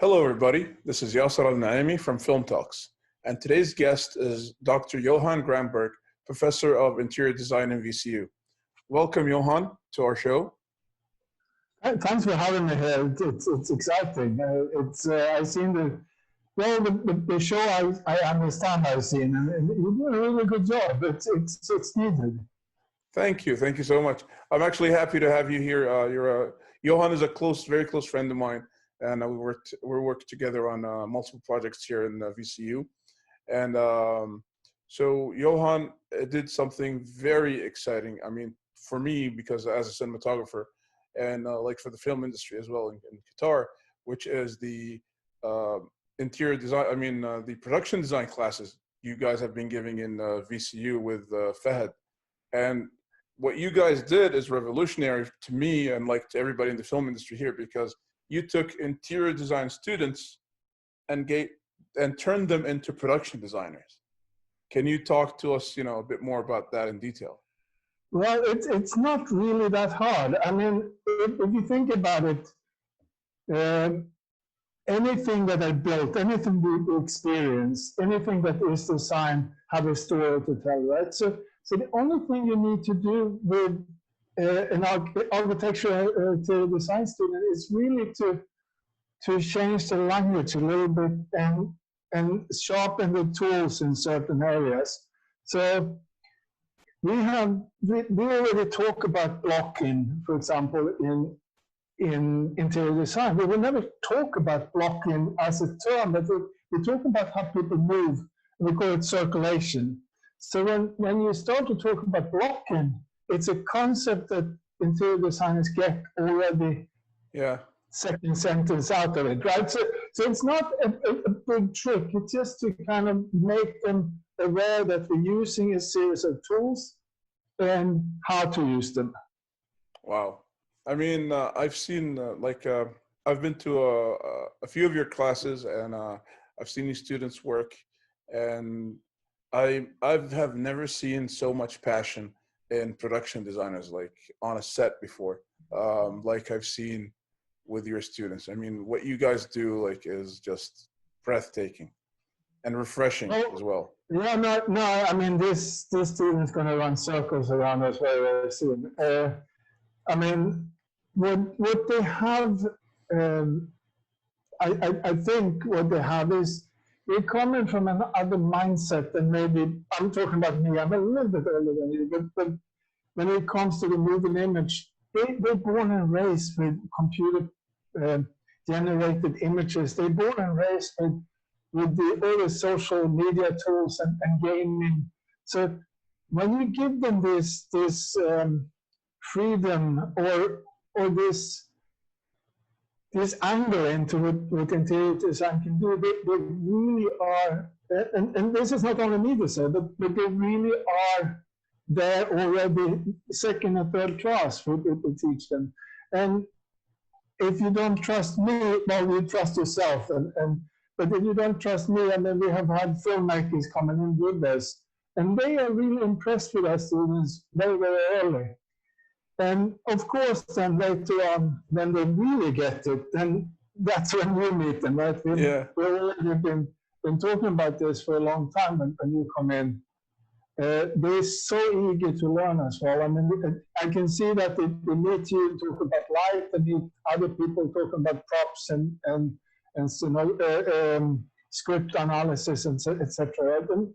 Hello, everybody. This is Yasser Al-Naimi from Film Talks, and today's guest is Dr. Johan Granberg, Professor of Interior Design in VCU. Welcome, Johan, to our show. Thanks for having me here. It's exciting. I've seen the show. I understand I've seen, and you do a really good job. It's needed. Thank you so much. I'm actually happy to have you here. Johan is a very close friend of mine, and we worked together on multiple projects here in VCU. And so Johan did something very exciting. I mean, for me, because as a cinematographer, and like for the film industry as well in Qatar, which is the interior design, the production design classes you guys have been giving in VCU with Fahad. And what you guys did is revolutionary to me and like to everybody in the film industry here, because you took interior design students and turned them into production designers. Can you talk to us, a bit more about that in detail? Well, it's not really that hard. I mean, if you think about it, anything that I built, anything we experience, anything that is designed, have a story to tell, right? So the only thing you need to do with an architectural design student is really to change the language a little bit and sharpen the tools in certain areas. So we already talk about blocking, for example, in interior design. We will never talk about blocking as a term, but we talk about how people move, and we call it circulation. So when you start to talk about blocking, it's a concept that interior designers get already second sentence out of it, right? So it's not a big trick. It's just to kind of make them aware that we're using a series of tools and how to use them. Wow. I mean, I've seen, I've been to a few of your classes, and I've seen these students work, and I have never seen so much passion in production designers, like on a set before, like I've seen with your students. I mean, what you guys do is just breathtaking and refreshing as well. Yeah, no. I mean, this student's going to run circles around us very, very soon. I mean, what they have, I think what they have is they're coming from another mindset, and maybe I'm talking about me. I'm a little bit older than you, but when it comes to the moving image, they're born and raised with computer generated images. They're born and raised with all the social media tools and gaming. So when you give them this freedom or this angle into what interior design can do, they really are, and this is not only me to say, but they really are there already, second or third class for people to teach them. And if you don't trust me, well, you trust yourself. But if you don't trust me, and then we have had filmmakers coming in with us, and they are really impressed with our students very, very early. And of course, then later on, when they really get it, then that's when you meet them, right? We've already been talking about this for a long time when you come in. They're so eager to learn as well. I mean, I can see that they meet you, talk about light, and meet other people talking about props and script analysis, and etc. Right?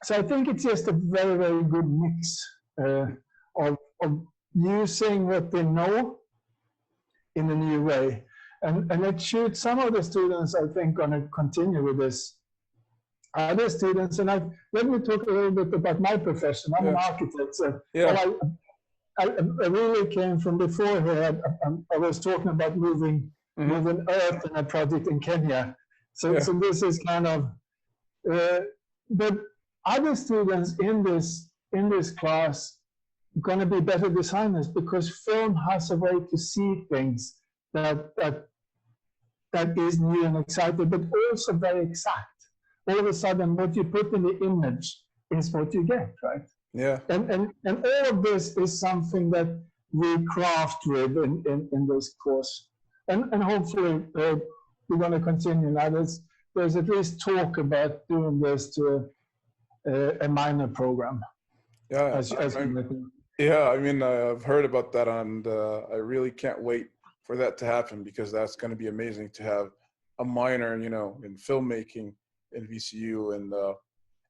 So I think it's just a very, very good mix of using what they know in a new way. And it should, some of the students, I think, going to continue with this. Other students, and let me talk a little bit about my profession. I'm an architect. So I really came from before here. I was talking about moving earth in a project in Kenya. So this is kind of, but other students in this class going to be better designers, because film has a way to see things that is new and exciting, but also very exact. All of a sudden, what you put in the image is what you get, right? Yeah. And all of this is something that we craft with in this course. And hopefully we're going to continue now. There's at least talk about doing this to a minor program. Yeah, yeah. I mean, I've heard about that, and I really can't wait for that to happen, because that's going to be amazing to have a minor, you know, in filmmaking in VCU, and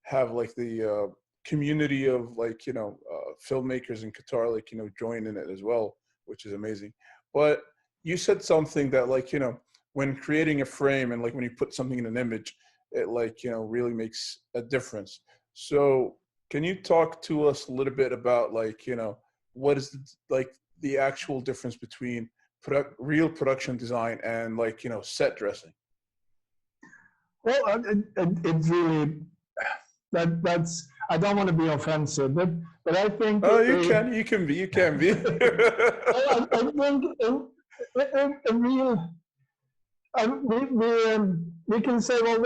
have like the community of like, you know, filmmakers in Qatar, like, you know, join in it as well, which is amazing. But you said something that, like, you know, when creating a frame and like when you put something in an image, it, like, you know, really makes a difference. So can you talk to us a little bit about, like, you know, what is like the actual difference between real production design and, like, you know, set dressing? Well, it's really that's. I don't want to be offensive, but I think. Oh, you can be. I think a real. We can say, well,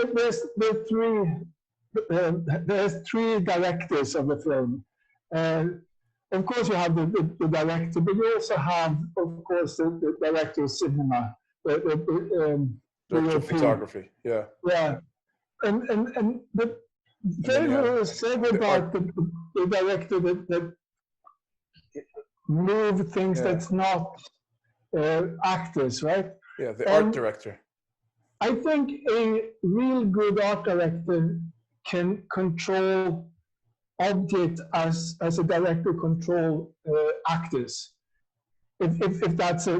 there's three directors of the film. Of course, you have the director, but you also have, of course, the director of cinema, Director of photography. Yeah. Yeah, and the very little is said about the director that move things that's not actors, right? Yeah, the art director. I think a real good art director can control objects as a director control actors. If that's a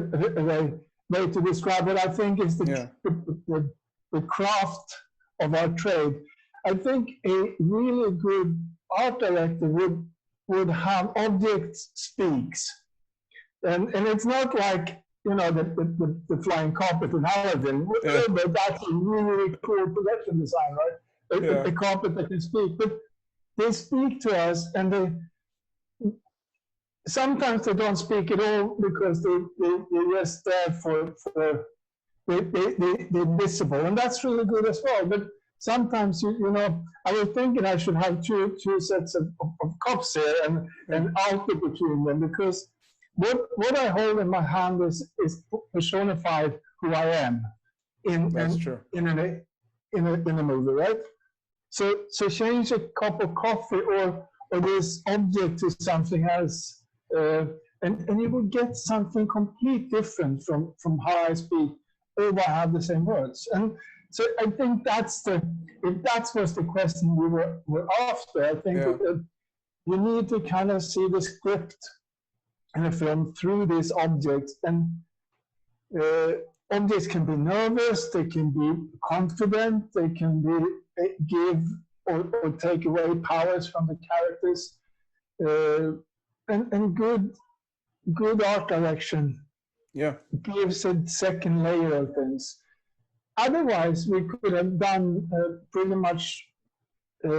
way to describe it, I think it's the craft of our trade. I think a really good art director would have objects speaks, and it's not like, you know, the flying carpet in Aladdin, but that's a really cool production design, right? A carpet that can speak, but they speak to us, and sometimes they don't speak at all because they're just there for they're visible, and that's really good as well. But sometimes, you know, I was thinking I should have two sets of cups here and output between them, because what I hold in my hand is personified who I am in a movie, right? So change a cup of coffee or this object to something else, and you will get something complete different from how I speak, or I have the same words. And so I think if that was the question we were after, I think that you need to kind of see the script in a film through these objects, and objects can be nervous, they can be confident, they can be give or take away powers from the characters, and good art direction gives a second layer of things. Otherwise, we could have done pretty much. We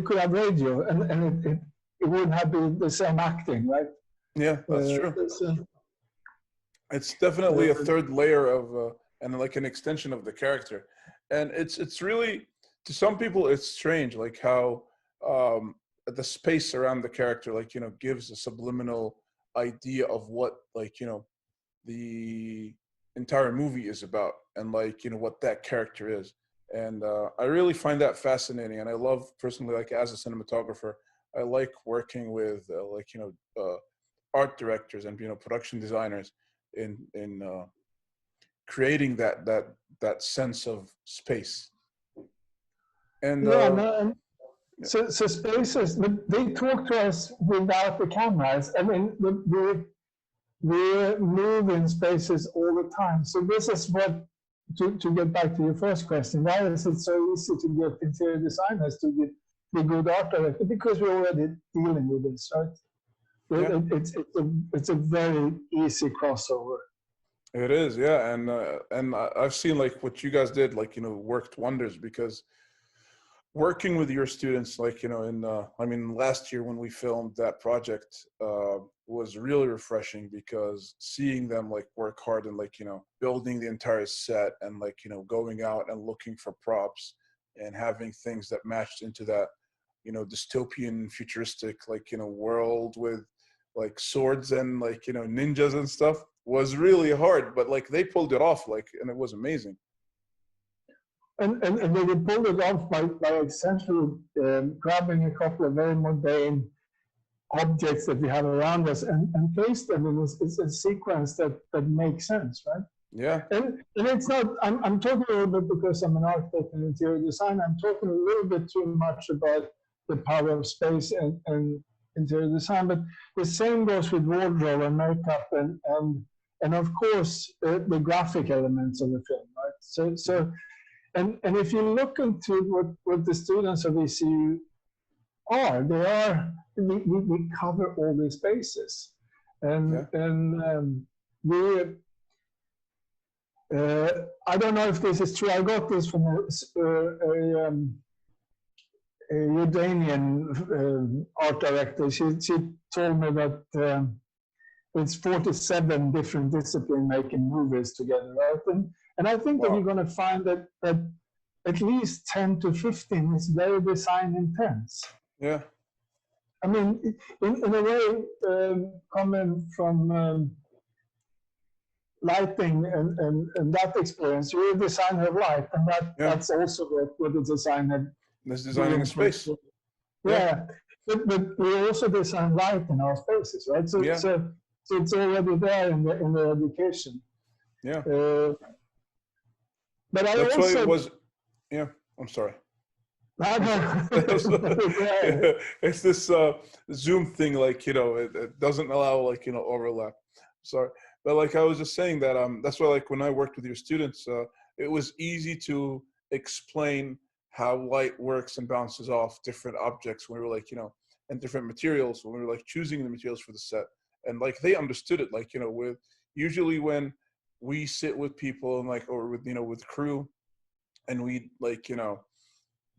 could have radio, and it wouldn't have been the same acting, right? Yeah, that's true. It's definitely a third layer of and like an extension of the character, and it's really, to some people it's strange, like how the space around the character, like, you know, gives a subliminal idea of what, like, you know, the entire movie is about, and, like, you know, what that character is. And I really find that fascinating, and I love, personally, like, as a cinematographer, I like working with like, you know, art directors and, you know, production designers in creating that sense of space. And so spaces, they talk to us without the cameras. I mean, we move in spaces all the time. So this is what, to get back to your first question, why is it so easy to get interior designers to get the good art director? Because we're already dealing with this, right? Yeah. It's a very easy crossover. It is, yeah, and I've seen, like, what you guys did, like, you know, worked wonders, because working with your students, like, you know, I mean, last year when we filmed that project was really refreshing, because seeing them, like, work hard and, like, you know, building the entire set, and, like, you know, going out and looking for props and having things that matched into that, you know, dystopian futuristic, like, you know, world with, like, swords and, like, you know, ninjas and stuff, was really hard, but like they pulled it off, like, and it was amazing. And they pulled it off by essentially grabbing a couple of very mundane objects that we have around us and place them in a sequence that makes sense, right? Yeah. And it's not, I'm talking a little bit because I'm an architect and interior design, I'm talking a little bit too much about the power of space and interior design, but the same goes with wardrobe and makeup and of course the graphic elements of the film, right? So and if you look into what the students of VCU are, we cover all these bases, and we. I don't know if this is true. I got this from a Jordanian art director. She told me that it's 47 different disciplines making movies together, right? And I think that you're going to find that at least 10 to 15 is very design intense. Yeah. I mean, in a way, coming from lighting and that experience, you're a designer of light, and that's also what the designer. That's designing a space. Yeah. But we also design light in our spaces, right? So it's already there in the education. Yeah. But I that's also. Why it was. Yeah. I'm sorry. It's this Zoom thing, like, you know, it doesn't allow, like, you know, overlap. Sorry. But like I was just saying that that's why, like, when I worked with your students, it was easy to explain how light works and bounces off different objects when we were, like, you know, and different materials when we were, like, choosing the materials for the set. And like they understood it, like, you know, with usually when we sit with people and like, or with, you know, with crew, and we, like, you know,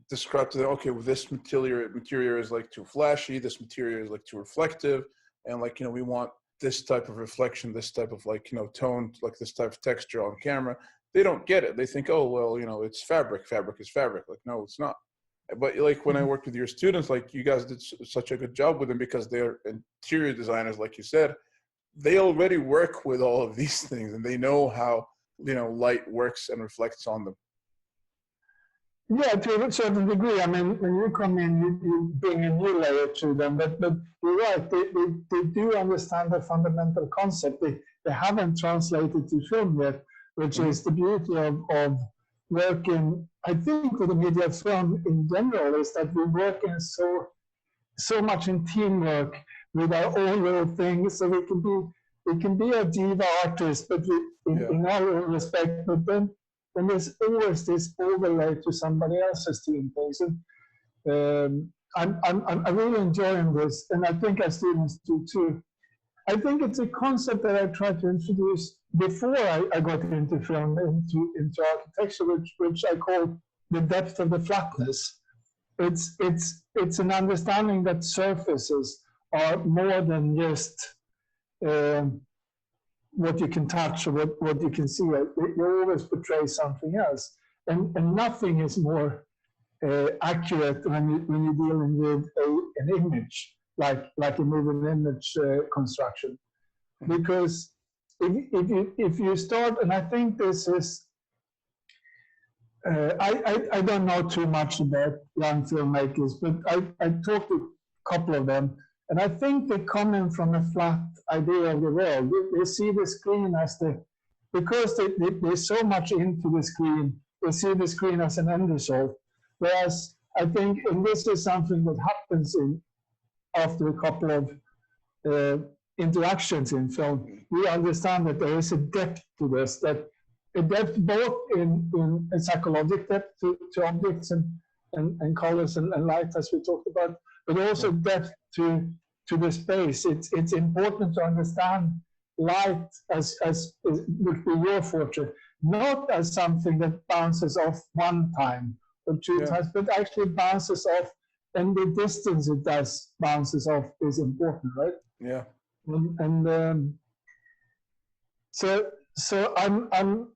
describe to them, okay, well, this material is like too flashy, this material is like too reflective, and like, you know, we want this type of reflection, this type of, like, you know, tone, like this type of texture on camera. They don't get it. They think, oh, well, you know, it's fabric. Fabric is fabric. Like, no, it's not. But like when I worked with your students, like you guys did such a good job with them because they're interior designers, like you said. They already work with all of these things and they know how, you know, light works and reflects on them. Yeah, to a certain degree. I mean, when you come in, you bring a new layer to them. But you're right, they do understand the fundamental concept. They haven't translated to film yet, which is the beauty of working. I think with the media film in general is that we work in so much in teamwork with our own little things. So we can be a diva artist, but in our own respect. But then there's always this overlay to somebody else's team things. And I'm really enjoying this, and I think our students do too. I think it's a concept that I tried to introduce before I got into film, into architecture, which I call the depth of the flatness. It's an understanding that surfaces are more than just what you can touch or what you can see. You always portray something else, and nothing is more accurate when you're dealing with an image, like a moving image construction. Because if you start, and I think this is, I don't know too much about young filmmakers, but I talked to a couple of them, and I think they come in from a flat idea of the world. They see the screen as because they're so much into the screen, they see the screen as an end result. Whereas I think, and this is something that happens after a couple of interactions in film, we understand that there is a depth to this, that a depth both in a psychological depth to objects and colors and light, as we talked about, but also depth to the space. It's important to understand light as would be your forte, not as something that bounces off one time or two times, but actually bounces off, and the distance it does bounces off is important, right? Yeah. So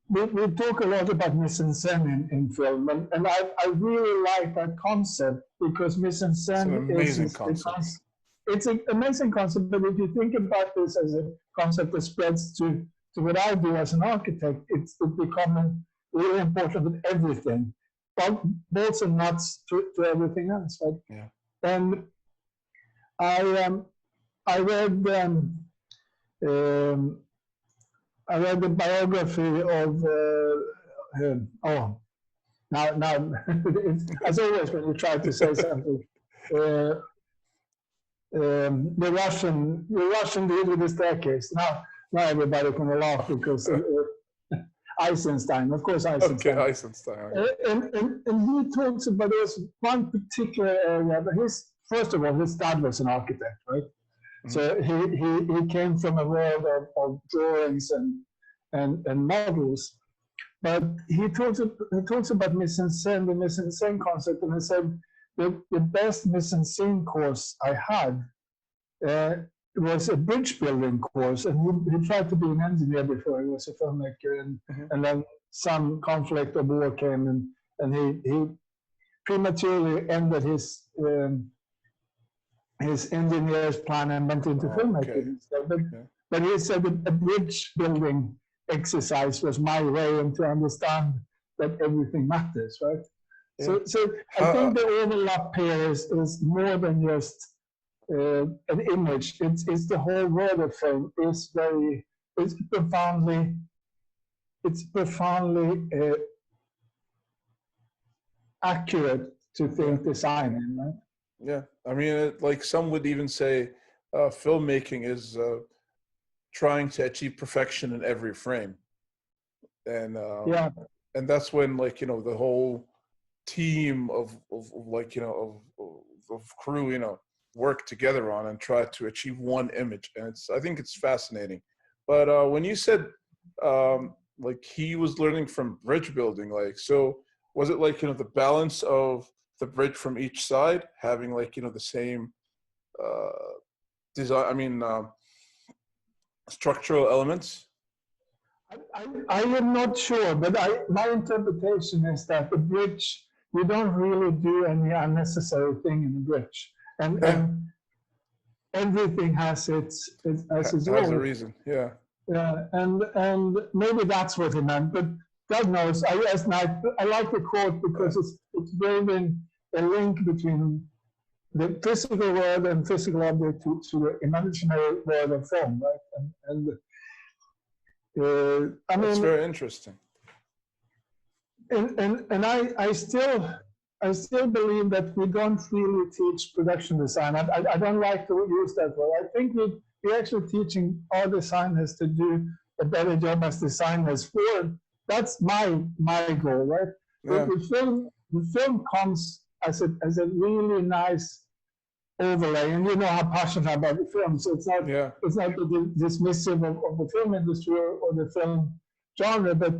we talk a lot about mise-en-scène in film, and I really like that concept because mise-en-scène is an amazing concept. It's an amazing concept, but if you think about this as a concept that spreads to to what I do as an architect, it's becoming really important with everything, but bolts and nuts to everything else, right? Yeah. And I read I read the biography of now it's, as always when you try to say something, the Russian dude with the staircase. Now everybody can laugh because Eisenstein, of course, Eisenstein. Okay, Eisenstein. And he talks about this one particular area. But first of all, his dad was an architect, right? Mm-hmm. So he came from a world of drawings and models. But he talks about mise-en-scène, the mise-en-scène concept, and he said the best mise-en-scène course I had was a bridge building course, and he tried to be an engineer before he was a filmmaker, and then some conflict of war came, and he prematurely ended his engineer's plan and went into filmmaking. Okay. But he said that a bridge building exercise was my way to understand that everything matters, right? Yeah. So I think the overlap here is more than just an image. It's the whole world of film. It's profoundly accurate to think design in, right? Yeah, I mean, like some would even say, filmmaking is trying to achieve perfection in every frame, and and that's when, like, you know, the whole team of like, you know, of crew, you know, work together on and try to achieve one image. And I think it's fascinating. But when you said like he was learning from bridge building, like, so was it like, you know, the balance of the bridge from each side having, like, you know, the same design, I mean structural elements? I am not sure, but my interpretation is that the bridge, you don't really do any unnecessary thing in the bridge, and everything has its a reason. Yeah. Yeah, and maybe that's what he meant, but God knows. I like the quote because it's building a link between the physical world and physical object to the imaginary world of film, right? I mean, that's very interesting. And I still believe that we don't really teach production design. I don't like to use that word. I think we're actually teaching our designers to do a better job as designers. That's my goal, right? Yeah. The film comes as a really nice overlay, and you know how passionate I'm about the film. So it's not dismissive of the film industry or the film genre, but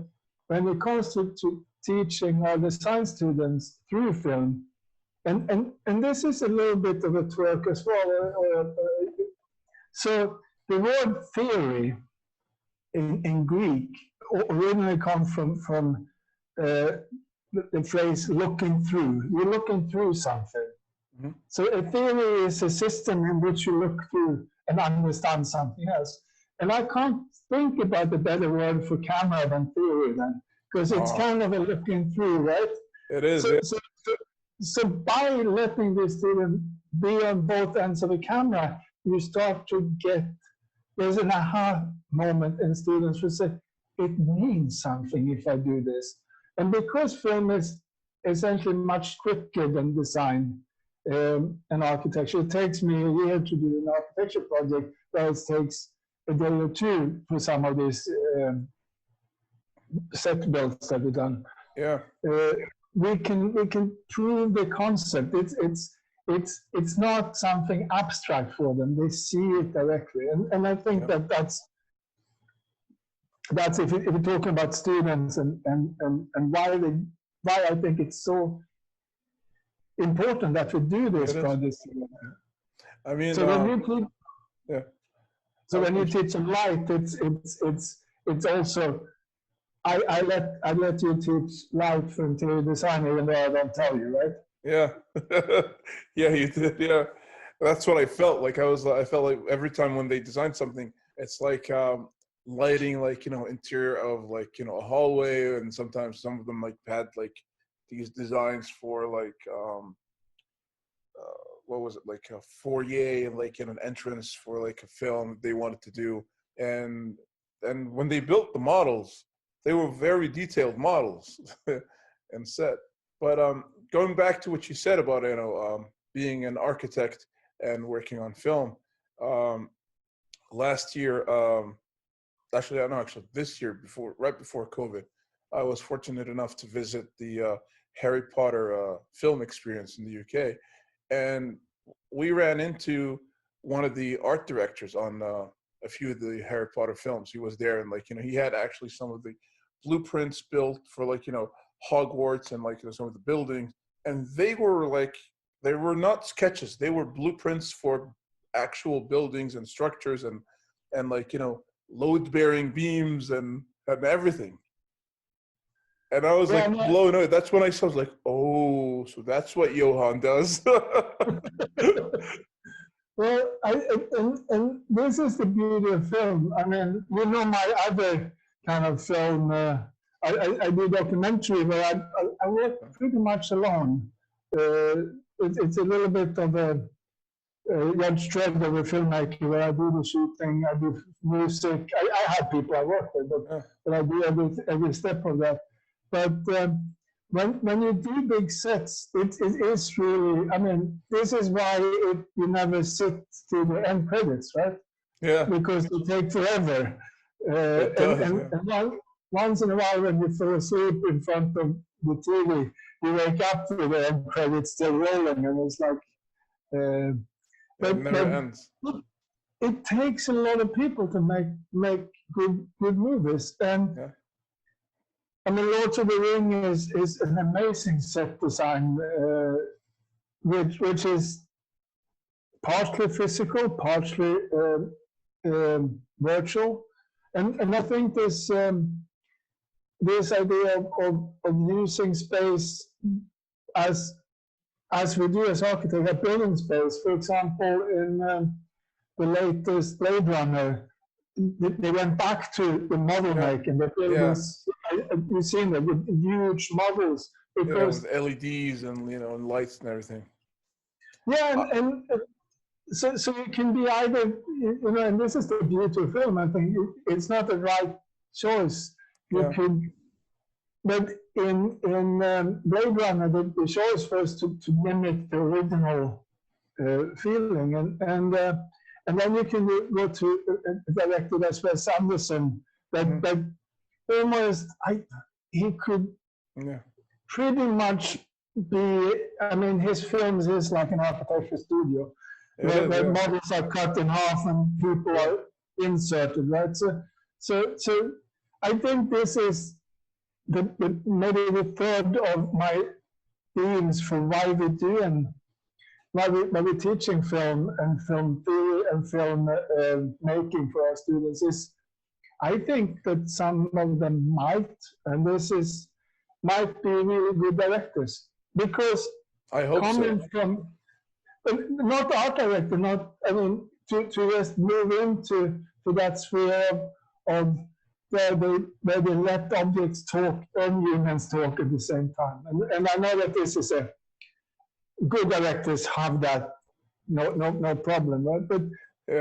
when it comes to teaching our design students through film, and this is a little bit of a twerk as well. So the word theory in Greek originally comes from the phrase looking through. You're looking through something. Mm-hmm. So a theory is a system in which you look through and understand something else. And I can't think about a better word for camera than theory then, because it's kind of a looking through, right? It is. So by letting the student be on both ends of the camera, you start to get, there's an aha moment in students who say, it means something if I do this. And because film is essentially much quicker than design and architecture, it takes me a year to do an architecture project, whereas it takes a day or two for some of these set builds that we've done. Yeah. We can prove the concept. It's not something abstract for them. They see it directly, and I think that's if you're talking about students and why I think it's so important that we do this project. I mean, so when you teach them light, it's also I let you teach light for interior design, even though I don't tell you, right? Yeah, yeah, you did. Yeah, that's what I felt like. I felt like every time when they designed something, it's like lighting, like, interior of like, a hallway. And sometimes some of them like had like these designs for like, what was it, like a foyer and like an entrance for like a film they wanted to do. And when they built the models, they were very detailed models and set. But going back to what you said about being an architect and working on film, last year, actually, I know, actually this year, right before COVID, I was fortunate enough to visit the Harry Potter film experience in the UK, and we ran into one of the art directors on a few of the Harry Potter films. He was there, and like, he had actually some of the blueprints built for like, Hogwarts and like, some of the buildings, and they were not sketches, they were blueprints for actual buildings and structures, and like, load bearing beams and everything. And I was like blown away. That's when I was like, oh, so that's what Johan does. Well, and this is the beauty of film. I mean, my other kind of film, I do documentary, but I work pretty much alone. It's a little bit of a Judge Dredd of a filmmaker, where I do the shooting, I do music. I have people I work with, but I do every step of that. But when you do big sets, it is really, I mean, this is why you never sit to the end credits, right? Yeah. Because it takes forever. It does, and once in a while, when you fall asleep in front of the TV, you wake up with the end credits still rolling, and it's like, it never ends. It takes a lot of people to make good movies, and I mean, Lord of the Rings is an amazing set design, which is partly physical, partly virtual, and I think this idea of using space as we do as architects, at building space. For example, in the latest Blade Runner, they went back to the model making. The buildings, you've seen them with huge models. Because, with LEDs and and lights and everything. Yeah, and so it can be either, and this is the beauty of film. I think it's not the right choice. You could. But in Blade Runner, the choice was to mimic the original feeling, and then you can go to a director that's Wes Anderson, that almost he could pretty much be. I mean, his films is like an architecture studio, where models are cut in half and people are inserted, right? So I think this is maybe the third of my themes for why we do and why we're teaching film and film theory and film making for our students is, I think that some of them might be really good directors, because I hope coming so. from not art director, to just move into that sphere of where they let objects talk and humans talk at the same time. And I know that this is good directors have that, no problem, right? But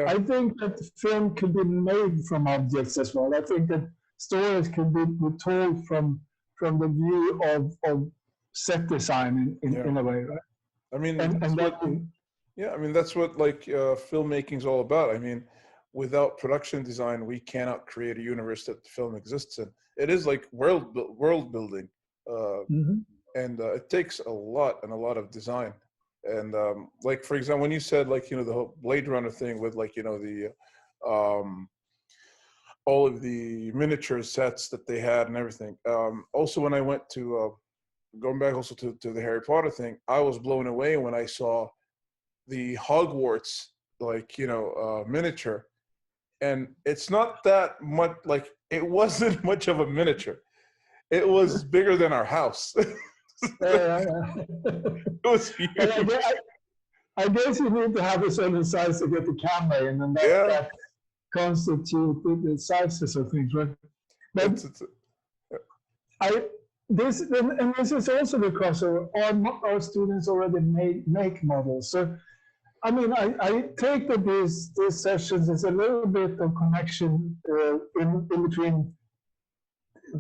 I think that film can be made from objects as well. I think that stories can be told from the view of set design in a way, right? I mean, that's what like filmmaking is all about. I mean, without production design, we cannot create a universe that the film exists in. It is like world building, and it takes a lot of design. And like, for example, when you said like the whole Blade Runner thing with like the all of the miniature sets that they had and everything. Also, when I went to going back also to the Harry Potter thing, I was blown away when I saw the Hogwarts miniature. And it's not that much, like, it wasn't much of a miniature. It was bigger than our house. It was huge. I guess you need to have a certain size to get the camera in, and constitute the sizes of things, right? But this is also because our students already make models. So I mean, I take that these sessions is a little bit of connection in between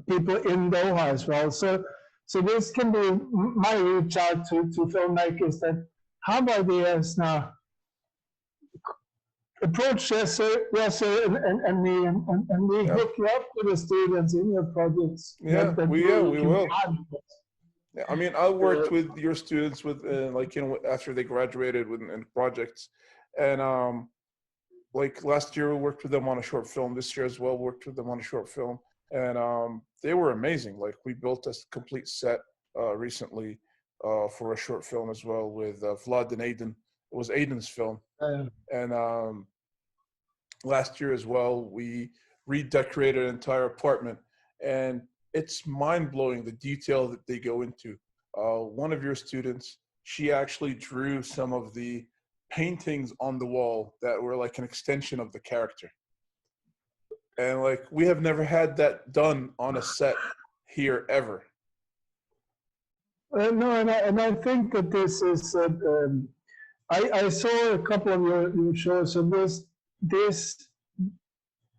people in Doha as well. So this can be my reach out to filmmakers that have ideas now. Approach Yasser and me, and we hook you up with the students in your projects. Yeah, we will. Yeah, I mean, I worked with your students with like, you know, after they graduated in projects, and like last year we worked with them on a short film. This year as well, worked with them on a short film, and they were amazing. Like we built a complete set recently for a short film as well with Vlad and Aiden. It was Aiden's film, and last year as well we redecorated an entire apartment, and it's mind-blowing the detail that they go into. One of your students, she actually drew some of the paintings on the wall that were like an extension of the character. And like, we have never had that done on a set here ever. No, and I think that this is, I saw a couple of your shows, and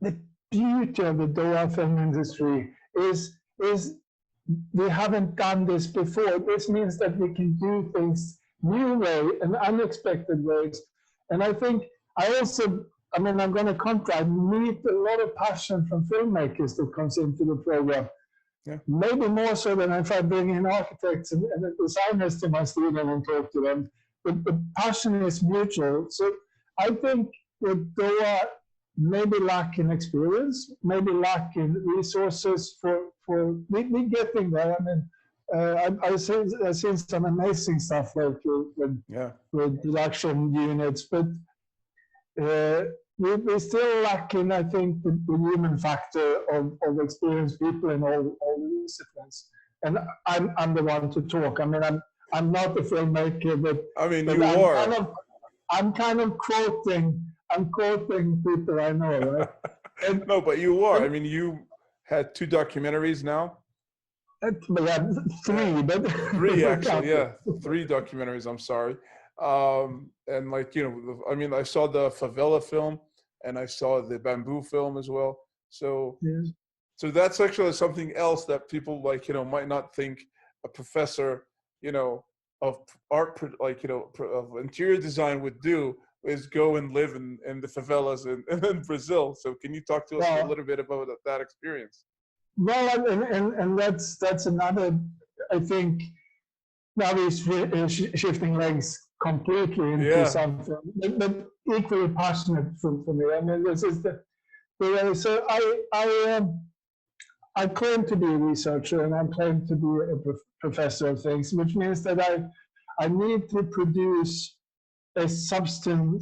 the beauty of the Doha film industry is we haven't done this before. This means that we can do things new way and unexpected ways. And I think I mean, I'm going to meet a lot of passion from filmmakers that comes into the program. Yeah. Maybe more so than if I bring in architects and designers to my student and talk to them. But the passion is mutual. So I think that Doha maybe lack in experience, maybe lack in resources for we getting there. I mean, I've seen some amazing stuff like with production units, but we still lack in, I think, the human factor of experienced people in all the disciplines. And I'm the one to talk. I mean, I'm not a filmmaker, but I mean, you are. I'm kind of quoting people I know, right? And, no, but you are. I mean, you had 2 documentaries now. Yeah, 3, but 3 actually, yeah, 3 documentaries. I'm sorry, and like, you know, I mean, I saw the favela film and I saw the bamboo film as well. So, so that's actually something else that people, like, you know, might not think a professor, you know, of art, like, you know, of interior design would do, is go and live in the favelas in Brazil. So can you talk to us a little bit about that experience? Well, and that's another, I think, now he's shifting legs completely into something, but equally passionate for me. I mean, this is the way. So I claim to be a researcher, and I claim to be a professor of things, which means that I need to produce a substantial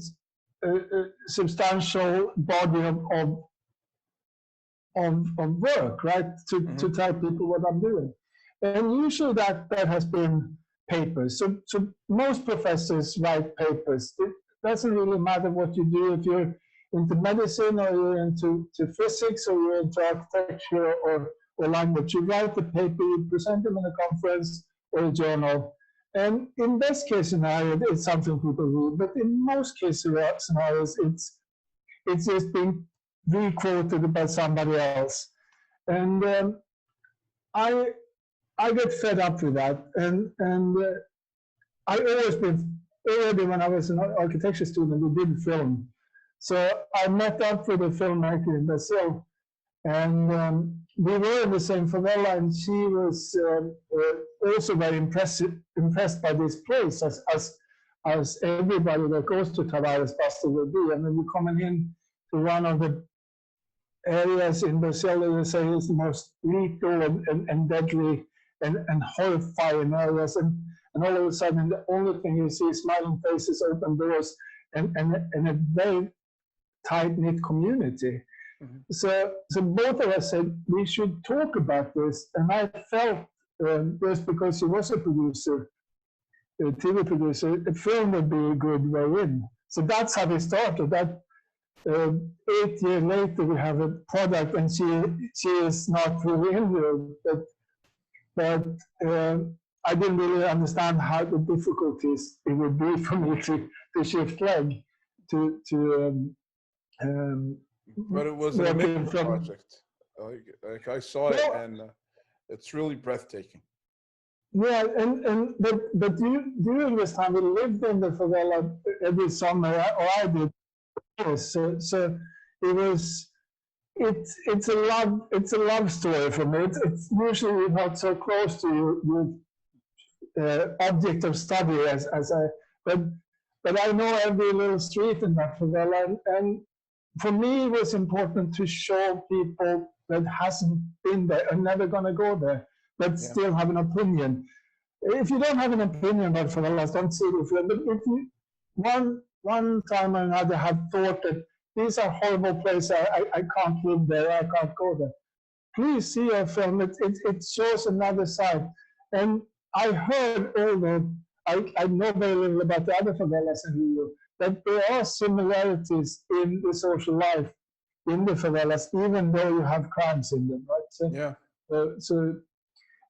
body of work, right? To tell people what I'm doing. And usually that has been papers. So most professors write papers. It doesn't really matter what you do, if you're into medicine or you're into physics or you're into architecture or language. You write the paper, you present them in a conference or a journal. And in best case scenario, it's something people read. But in most case scenarios, it's just being re-quoted by somebody else. And I get fed up with that. And I always been, already when I was an architecture student, we did film. So I met up with a filmmaker in Brazil, and we were in the same favela, and she was also very impressed by this place, as everybody that goes to Tavares Pastor will be. And then we're coming in to one of the areas in Brazil that you say is the most lethal and deadly and horrifying areas. And all of a sudden, the only thing you see is smiling faces, open doors, and a very tight-knit community. Mm-hmm. So both of us said we should talk about this, and I felt just because he was a producer, a TV producer, a film would be a good way in. So that's how we started. uh, 8 years later, we have a product, and she is not really injured. But I didn't really understand how the difficulties it would be for me to shift leg to But it was an working amazing from. project. Like I saw it, Well, and it's really breathtaking. yeah, and but during this time we lived in the favela every summer, or I did. Yes, so it was. It's a love story for me. It's usually not so close to your object of study as I, but but I know every little street in that favela, and for me it was important to show people that hasn't been there and never gonna go there, but Yeah. still have an opinion. If you don't have an opinion about favelas, don't see the film. But if you one time or another have thought that these are horrible places, I can't live there, I can't go there, please see a film. It shows another side. And I heard, although I know very little about the other favelas in Rio, that there are similarities in the social life in the favelas, even though you have crimes in them, right? So, Yeah. so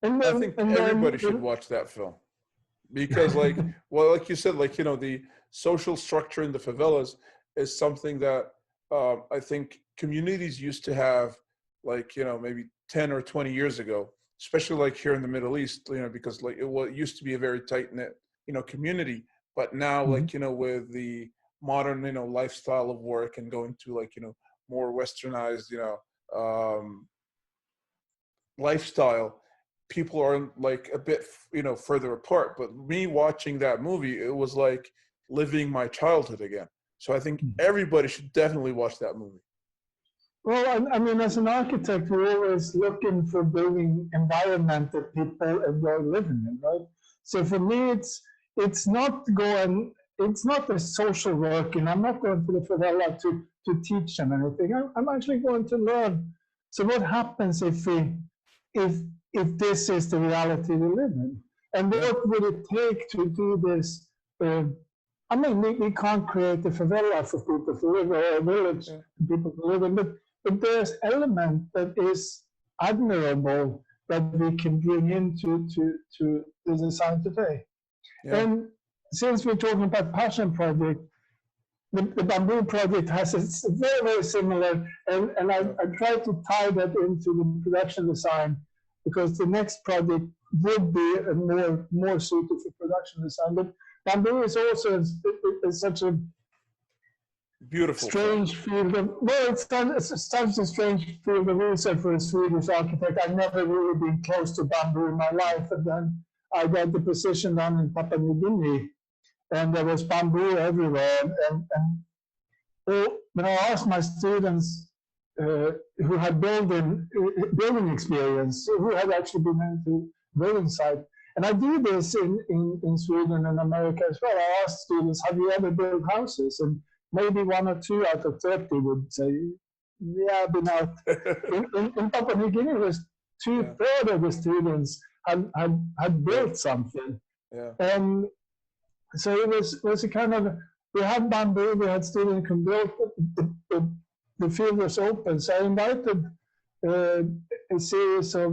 and I then think everybody should watch that film because, like, well, like you said, like, you know, the social structure in the favelas is something that I think communities used to have, like, you know, maybe 10 or 20 years ago, especially like here in the Middle East, you know, because like it used to be a very tight knit, you know, community. But now, Mhm. like, you know, with the modern, you know, lifestyle of work and going to, like, you know, more westernized, you know, lifestyle, people are like a bit, you know, further apart. But me watching that movie, it was like living my childhood again. So I think everybody should definitely watch that movie. Well, I mean, as an architect, we're always looking for building environment that people enjoy living in, right? So for me, it's not going, it's not a social work, and I'm not going to the favela to teach them anything. I'm actually going to learn. So what happens if if this is the reality we live in, and Yeah. what would it take to do this? Uh, I mean, we can't create a favela for people to live, or a village Yeah. for people to live in, but there's element that is admirable that we can bring into to the design today. Yeah. And since we're talking about passion project, the bamboo project has it's very, very similar, and I try to tie that into the production design because the next project would be a more suited for production design. But bamboo is also such a Beautiful film. strange field of, well, it's such a strange field of research for a Swedish architect. I've never really been close to bamboo in my life, and then I got the position down in Papua New Guinea, and there was bamboo everywhere. And when I asked my students who had building experience, who had actually been into building site, and I do this in Sweden and America as well. I asked students, have you ever built houses? And maybe 1 or 2 out of 30 would say, yeah, I've been out. In Papua New Guinea, was 2/3 of the students had built something. Yeah. And so it was a kind of, we had bamboo, we had students who built, the field was open. So I invited a series of,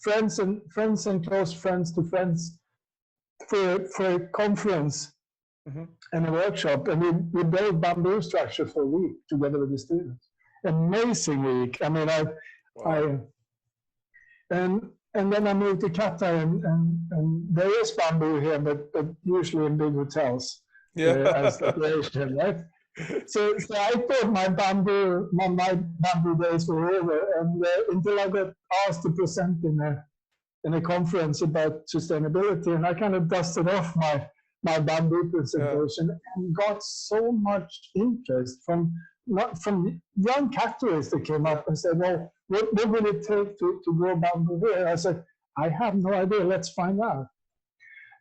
friends and close friends to friends for a conference and a workshop, and we built bamboo structure for a week together with the students. Amazing week. I mean, and then I moved to Qatar, and there is bamboo here, but usually in big hotels as decoration, right? So I thought my bamboo days were over, and until I got asked to present in a conference about sustainability, and I kind of dusted off my bamboo presentation and got so much interest from young Qataris that came up and said, well, what will it take to grow bamboo here? I said, I have no idea, let's find out.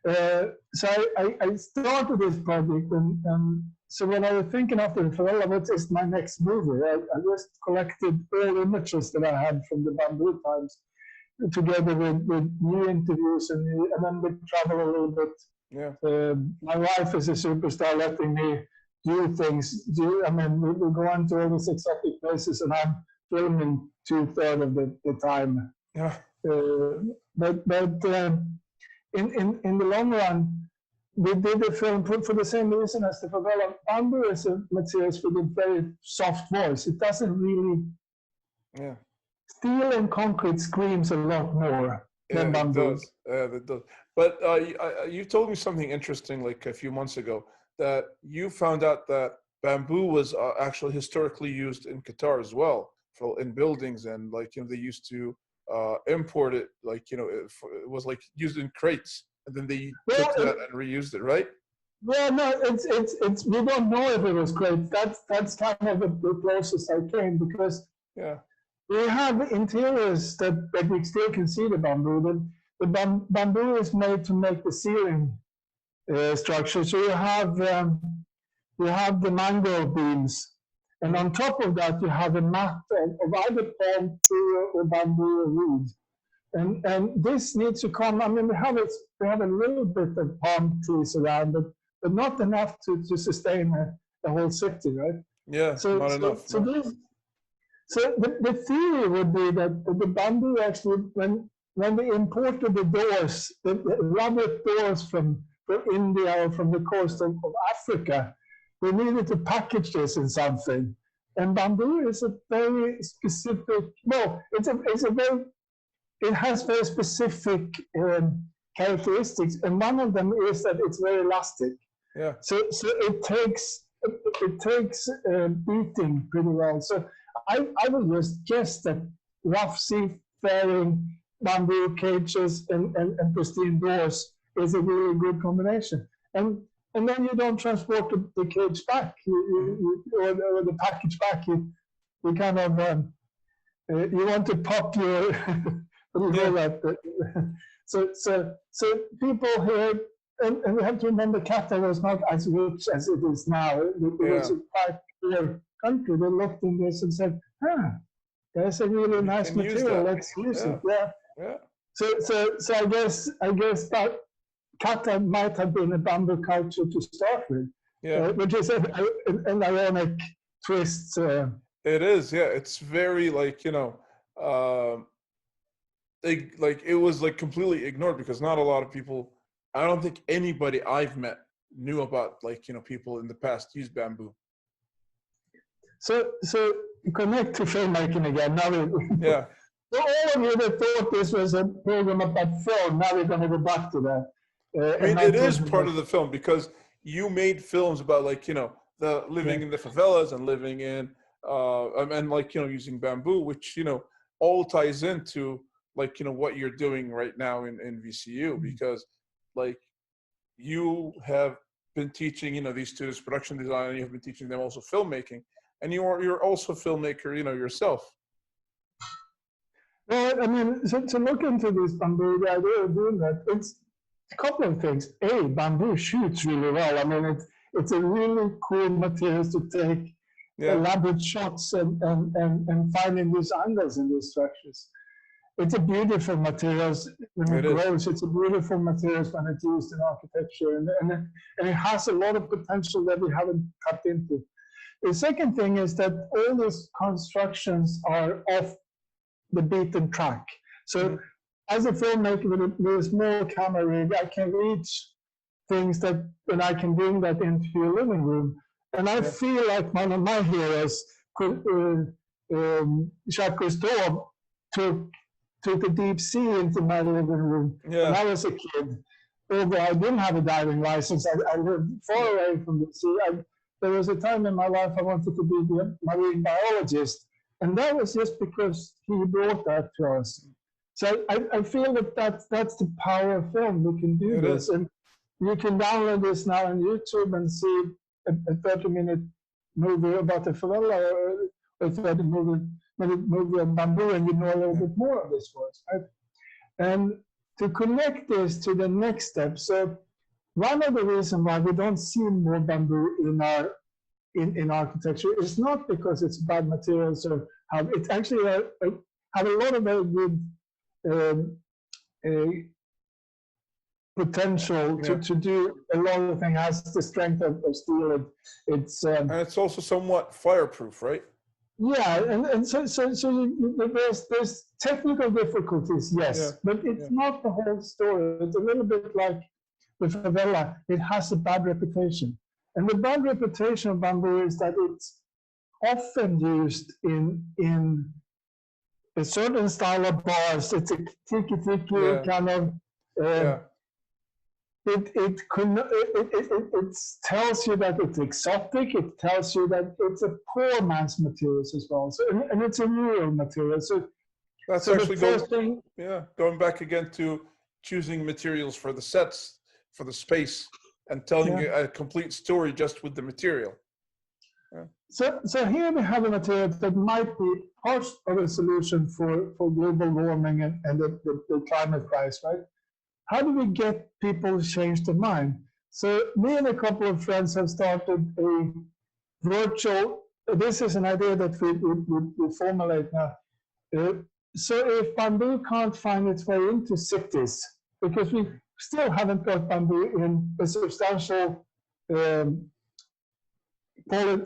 So I started this project, and so when I was thinking after the favela, what is my next movie? I just collected all images that I had from the bamboo times, together with new interviews, and then we travel a little bit. Yeah. My wife is a superstar, letting me do things. I mean, we go on to all these exotic places, and I'm filming 2/3 of the time. Yeah. But in the long run, we did the film for the same reason as the favela. Bamboo is a material with a very soft voice. It doesn't really. Yeah. Steel and concrete screams a lot more than bamboo. It does. But you told me something interesting like a few months ago, that you found out that bamboo was actually historically used in Qatar as well, in buildings, and like, you know, they used to import it, like, you know, it was like used in crates, and then they took that and reused it, right? Well, no, it's we don't know if it was great. That's kind of the closest I came, because we have interiors that we still can see the bamboo. The bamboo is made to make the ceiling structure. So you have the mango beams, and on top of that you have a mat of either palm tree or bamboo or reed. And this needs to come. I mean, we have a little bit of palm trees around, but not enough to sustain a whole city, right? Yeah, not enough. So the theory would be that the bamboo actually, when they imported the doors, the rubber doors from India or from the coast of Africa, they needed to package this in something. And bamboo is a very specific. Well, it has very specific characteristics, and one of them is that it's very elastic. Yeah. So it takes beating pretty well. So I would just guess that rough seafaring bamboo cages and pristine doors is a really good combination. And then you don't transport the cage back, or the package back. You kind of you want to pop your so people here, and we have to remember, Qatar was not as rich as it is now. It was a quite poor country. They looked in this and said, there's a really nice material. Let's use it. Yeah. So I guess that Qatar might have been a bamboo culture to start with, which is an ironic twist. It is, yeah. It's very like, you know, it was like completely ignored, because not a lot of people, I don't think anybody I've met knew about, like, you know, people in the past used bamboo. So connect to filmmaking again. Now so all of you that thought this was a program about film, now we're going to go back to that. I mean, it is part of the film, because you made films about, like, you know, the living in the favelas and living in and like, you know, using bamboo, which, you know, all ties into, like, you know, what you're doing right now in VCU, because like you have been teaching, you know, these students production design, and you've been teaching them also filmmaking, and you're also a filmmaker, you know, yourself. Well, I mean, to look into this bamboo, the idea of doing that, it's a couple of things. Bamboo shoots really well. I mean, it's a really cool material to take elaborate shots and finding these angles in these structures. It's a beautiful material when it grows. It's a beautiful material when it's used in architecture, and it has a lot of potential that we haven't tapped into. The second thing is that all these constructions are off the beaten track. So as a filmmaker with a small camera rig, I can reach things and I can bring that into your living room. And I feel like one of my heroes, Jacques Cousteau, took a deep sea into my living room when I was a kid. Although I didn't have a diving license, I lived far away from the sea. There was a time in my life I wanted to be a marine biologist, and that was just because he brought that to us. So I feel that that's the power of film. We can do this, and you can download this now on YouTube and see a 30-minute movie about the favela, or a 30-minute movie on bamboo, and you know a little bit more of this for us, right? And to connect this to the next step, so one of the reasons why we don't see more bamboo in architecture is not because it's bad materials, or it's actually have a lot of very good potential to do a lot of things. Has the strength of steel. And it's also somewhat fireproof, right? Yeah, and so there's technical difficulties, yes, but it's not the whole story. It's a little bit like with favela. It has a bad reputation, and the bad reputation of bamboo is that it's often used in a certain style of bars. It's a tiki kind of. It tells you that it's exotic. It tells you that it's a poor man's materials as well. So, and it's a rural material. So that's actually going back again to choosing materials for the sets, for the space, and telling you a complete story just with the material. So here we have a material that might be part of a solution for global warming and the climate crisis, right? How do we get people to change their mind? So me and a couple of friends have started a virtual, this is an idea that we formulate now. So if bamboo can't find its way into cities, because we still haven't got bamboo in a substantial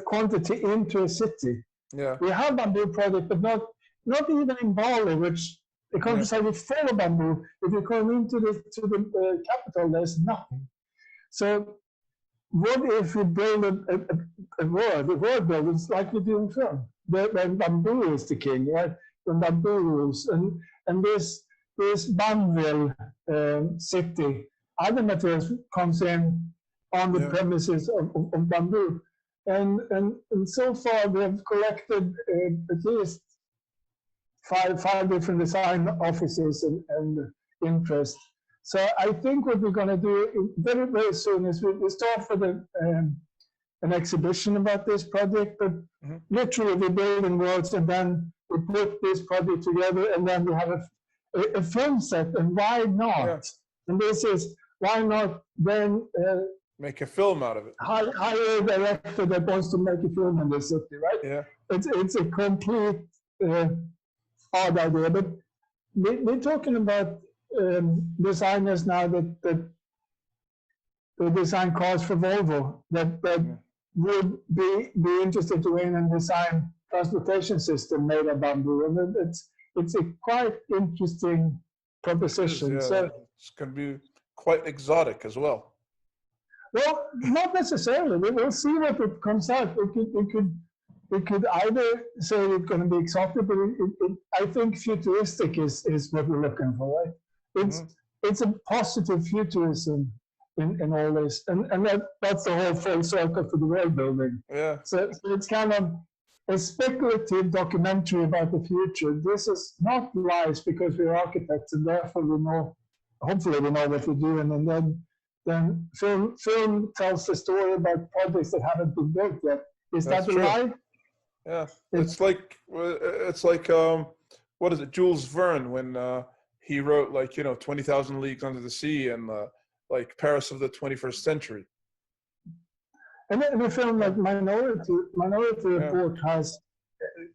quantity into a city. Yeah. We have bamboo project, but not even in Bali, which the countryside is full of bamboo. If you come into the capital, there's nothing. So what if we build a world buildings like we do in film? When bamboo is the king, right? When bamboo rules. And this Banville city, other materials comes in on the premises of bamboo. And so far we have collected at least five different design offices and interest. So I think what we're going to do very, very soon is we start with an exhibition about this project, but literally we're building worlds, and then we put this project together, and then we have a film set. And why not? Yeah. And this is, why not then make a film out of it? Hire a director that wants to make a film in this city, right? Yeah. It's a complete odd idea, but we're talking about designers now that design cars for Volvo that would be interested to win and design transportation system made of bamboo, and it's a quite interesting proposition. So it's going to be quite exotic as well. Well, not necessarily. We'll see what it comes out. We could either say it's going to be exotic, but I think futuristic is what we're looking for, right? It's a positive futurism in all this, and that's the whole full circle to the world building. Yeah. So it's kind of a speculative documentary about the future. This is not lies because we're architects, and therefore we know. Hopefully, we know what we're doing, and then film tells the story about projects that haven't been built yet. Is that a lie? Yeah, it's like what is it, Jules Verne, when he wrote 20,000 Leagues Under the Sea and like Paris of the 21st Century. And then a film like Minority Report has,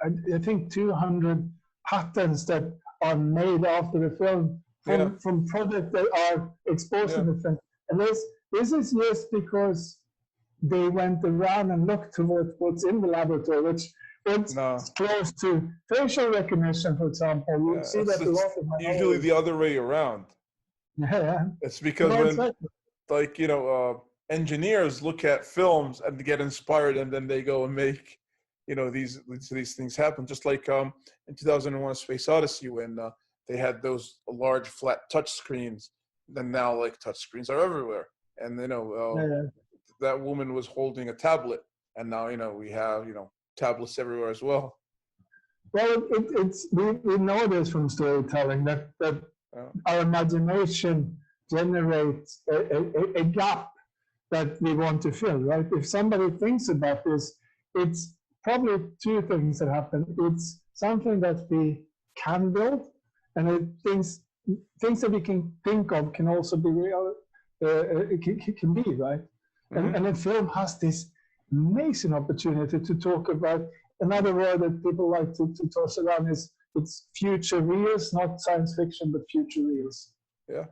I think, 200 patents that are made after the film from projects that are exposed in the film. And this is just because they went around and looked towards what's in the laboratory, which is close to facial recognition, for example. You see that a lot in usually the other way around. Yeah. It's because engineers look at films and get inspired, and then they go and make, these things happen. Just like in 2001: A Space Odyssey, when they had those large flat touch screens, then now touch screens are everywhere. And that woman was holding a tablet, and now we have tablets everywhere as well. Well, we know this from storytelling that our imagination generates a gap that we want to fill, right? If somebody thinks about this, it's probably two things that happen. It's something that we can build, and things that we can think of can also be real. It can be, right? And the film has this amazing opportunity to talk about another word that people like to toss around is it's future reels, not science fiction, but future reels. Yeah.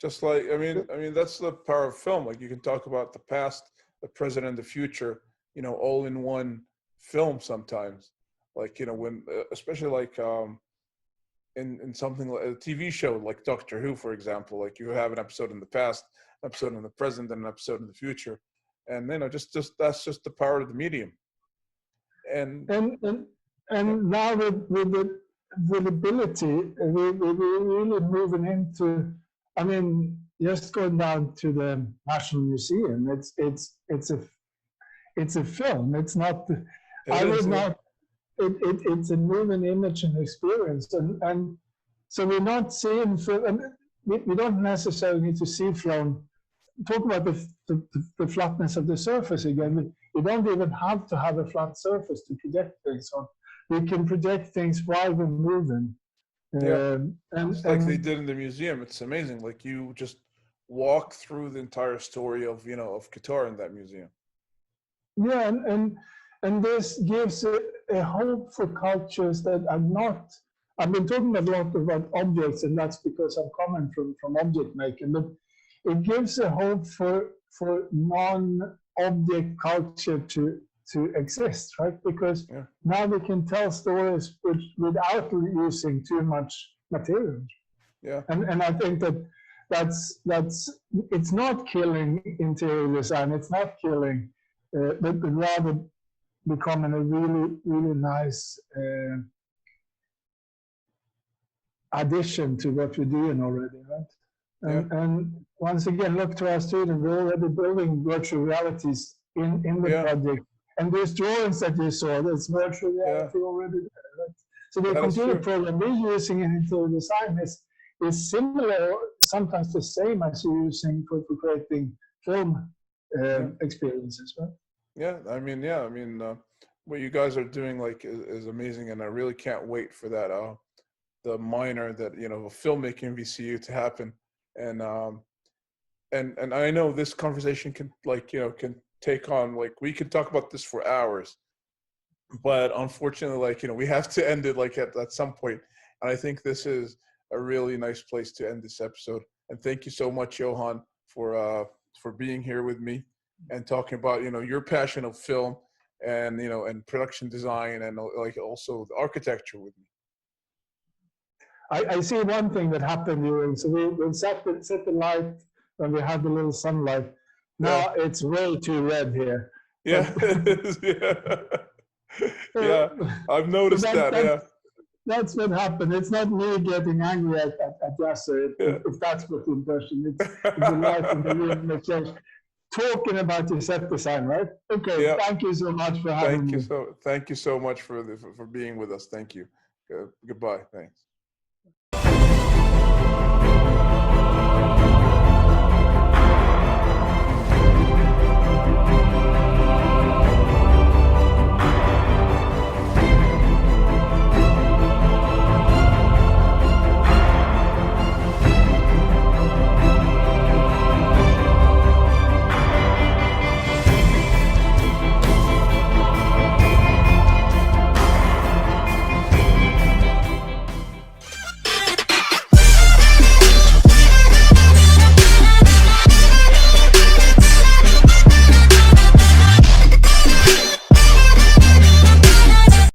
Just like, I mean, that's the power of film. Like you can talk about the past, the present, and the future, you know, all in one film sometimes. Like, you know, when, especially like in something like a TV show like Doctor Who, for example, like you have an episode in the past, an episode in the present, and an episode in the future. And, you know, just that's just the power of the medium. And And and yeah, and now with the availability, we're really moving into. I mean, just going down to the National Museum, it's a film. It's not. it I is. would Yeah. not. It's a moving image and experience, and so we're not seeing film. And we don't necessarily need to see film. Talk about the flatness of the surface again. We don't even have to have a flat surface to project things on. We can project things while we're moving. Yeah. Just like they And did in the museum. It's amazing. Like you just walk through the entire story of, you know, of Qatar in that museum. yeah, and this gives a hope for cultures that are not. I've been talking a lot about objects, and that's because I'm coming from object making. But it gives a hope for non-object culture to exist, right? Because Yeah. now we can tell stories without using too much material. Yeah. And I think that's it's not killing interior design. It's not killing, but rather becoming a really nice addition to what we're doing already, right? Yeah. And once again, look to our students. We're already building virtual realities in the Yeah. project. And those drawings that you saw, that's virtual reality already there, right? So the That is computer true. program we're using in interior design is similar, sometimes the same as you're using for creating film Yeah. experiences, right? Yeah. I mean, what you guys are doing like is amazing, and I really can't wait for that. The minor that, you know, filmmaking VCU to happen, and and I know this conversation can, like, you know, can take on, like, we could talk about this for hours, but unfortunately, like, you know, we have to end it like at some point. And I think this is a really nice place to end this episode. And thank you so much, Johan, for being here with me and talking about, you know, your passion of film and, you know, and production design, and like also the architecture with me. I see one thing that happened during, so we set the light when we had the little sunlight. Yeah. Now it's way too red here. Yeah. But, It is. Yeah. Yeah. I've noticed that. Yeah. that's what happened. It's not me getting angry at Yasser, Yeah. if that's what the impression. It's the light in the room that change. Talking about your set design, right? Okay, Yeah. thank you so much for having me. Thank you so much for being with us. Thank you. Goodbye. Thanks.